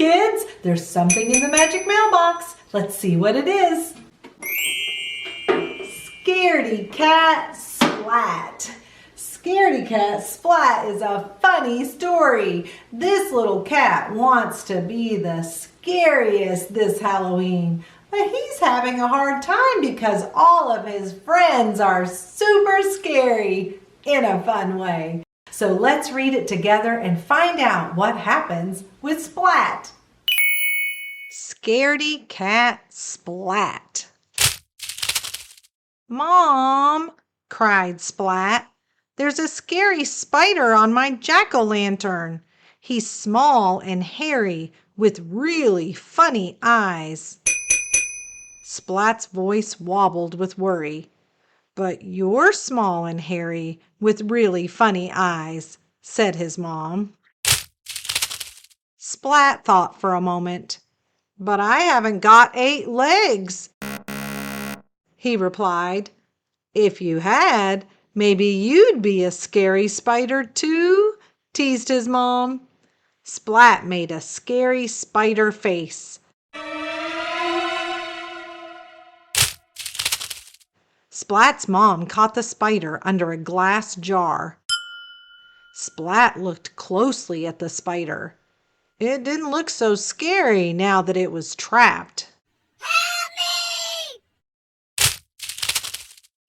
kids, there's something in the magic mailbox. Let's see what it is. Scaredy-Cat Splat. Scaredy-Cat Splat is a funny story. This little cat wants to be the scariest this Halloween, but he's having a hard time because all of his friends are super scary in a fun way. So let's read it together and find out what happens with Splat. Scaredy-Cat Splat. "Mom," cried Splat, "there's a scary spider on my jack-o'-lantern. He's small and hairy with really funny eyes." Splat's voice wobbled with worry. "But you're small and hairy with really funny eyes," said his mom. Splat thought for a moment. "But I haven't got 8 legs," he replied. "If you had, maybe you'd be a scary spider too," teased his mom. Splat made a scary spider face. Splat's mom caught the spider under a glass jar. Splat looked closely at the spider. It didn't look so scary now that it was trapped. "Help me!"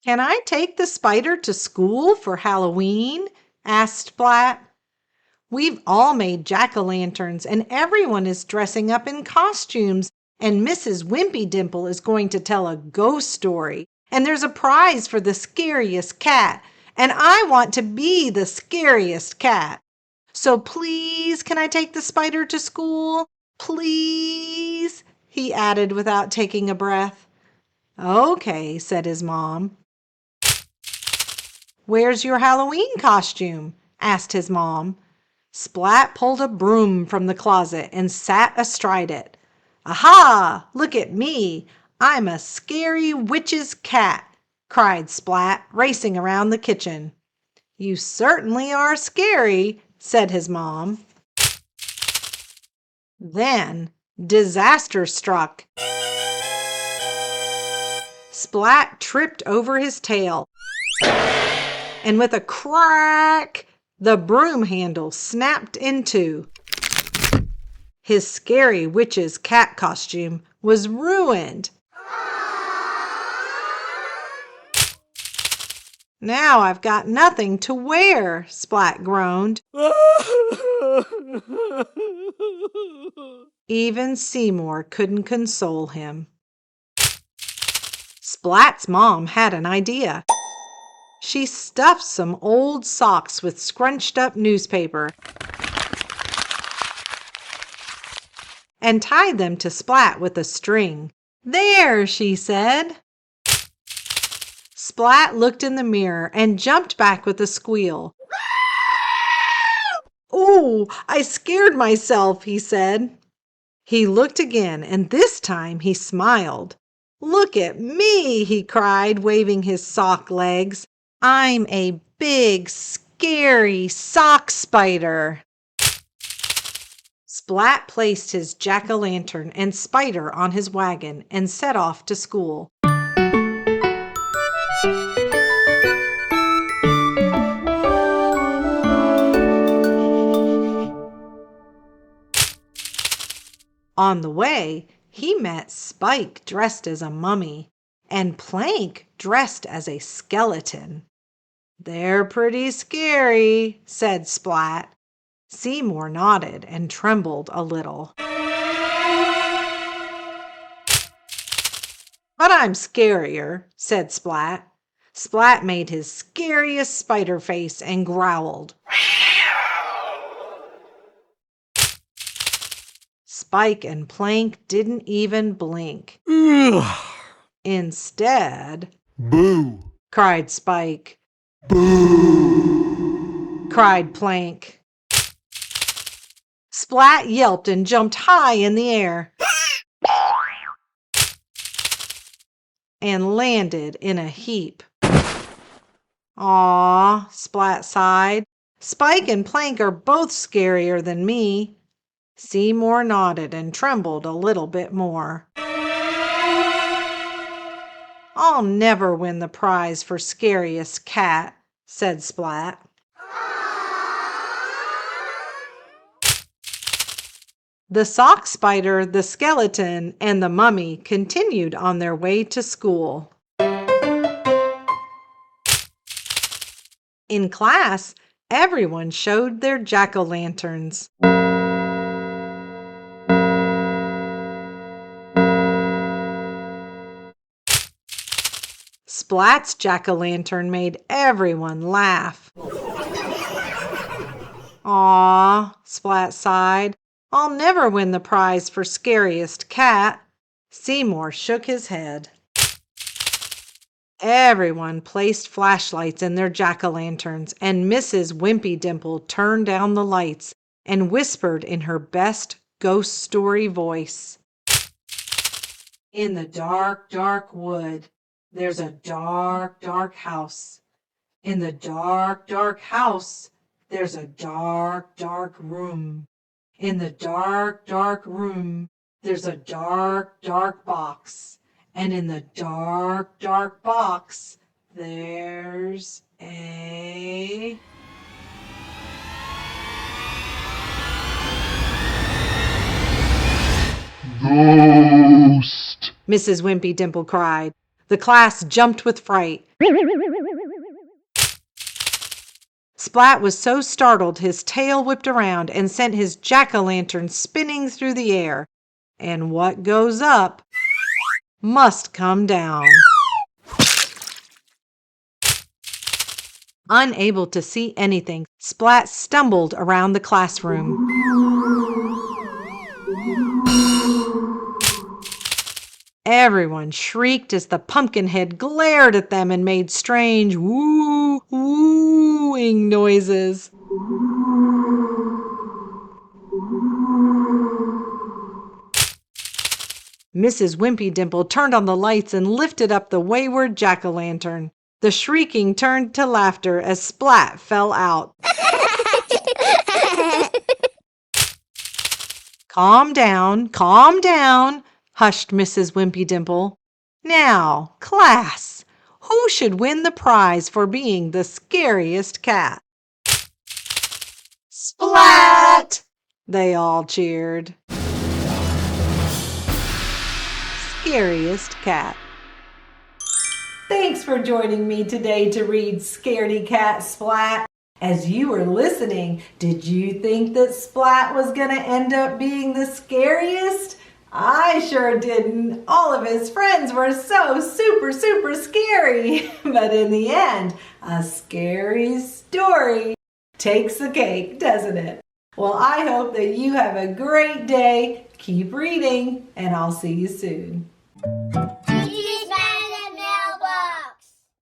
"Can I take the spider to school for Halloween?" asked Splat. "We've all made jack-o'-lanterns and everyone is dressing up in costumes, and Mrs. Wimpy Dimple is going to tell a ghost story. And there's a prize for the scariest cat, and I want to be the scariest cat. So please, can I take the spider to school? Please," he added without taking a breath. "Okay," said his mom. "Where's your Halloween costume?" asked his mom. Splat pulled a broom from the closet and sat astride it. "Aha! Look at me! I'm a scary witch's cat," cried Splat, racing around the kitchen. "You certainly are scary," said his mom. Then disaster struck. Splat tripped over his tail, and with a crack, the broom handle snapped in two. His scary witch's cat costume was ruined. "Now I've got nothing to wear," Splat groaned. Even Seymour couldn't console him. Splat's mom had an idea. She stuffed some old socks with scrunched up newspaper and tied them to Splat with a string. "There," she said. Splat looked in the mirror and jumped back with a squeal. "Oh, I scared myself," he said. He looked again, and this time he smiled. "Look at me," he cried, waving his sock legs. "I'm a big, scary sock spider." Splat placed his jack-o'-lantern and spider on his wagon and set off to school. On the way, he met Spike dressed as a mummy and Plank dressed as a skeleton. "They're pretty scary," said Splat. Seymour nodded and trembled a little. "But I'm scarier," said Splat. Splat made his scariest spider face and growled. Spike and Plank didn't even blink. Instead, "Boo!" cried Spike. "Boo!" cried Plank. Splat yelped and jumped high in the air and landed in a heap. "Aw," Splat sighed. "Spike and Plank are both scarier than me." Seymour nodded and trembled a little bit more. "I'll never win the prize for scariest cat," said Splat. The sock spider, the skeleton, and the mummy continued on their way to school. In class, everyone showed their jack-o'-lanterns. Splat's jack-o'-lantern made everyone laugh. "Aw," Splat sighed. "I'll never win the prize for scariest cat." Seymour shook his head. Everyone placed flashlights in their jack-o'-lanterns, and Mrs. Wimpy Dimple turned down the lights and whispered in her best ghost story voice. "In the dark, dark wood, there's a dark, dark house. In the dark, dark house, there's a dark, dark room. In the dark, dark room, there's a dark, dark box. And in the dark, dark box, there's a..." "Ghost!" Mrs. Wimpy Dimple cried. The class jumped with fright. Splat was so startled his tail whipped around and sent his jack-o'-lantern spinning through the air. And what goes up must come down. Unable to see anything, Splat stumbled around the classroom. Everyone shrieked as the pumpkin head glared at them and made strange wooing noises. Mrs. Wimpy Dimple turned on the lights and lifted up the wayward jack-o'-lantern. The shrieking turned to laughter as Splat fell out. Calm down, hushed Mrs. Wimpy Dimple. "Now, class, who should win the prize for being the scariest cat?" "Splat!" they all cheered. Scariest cat. Thanks for joining me today to read Scaredy-Cat Splat. As you were listening, did you think that Splat was going to end up being the scariest? I sure didn't. All of his friends were so super scary. But in the end, a scary story takes the cake, doesn't it? Well, I hope that you have a great day. Keep reading, and I'll see you soon.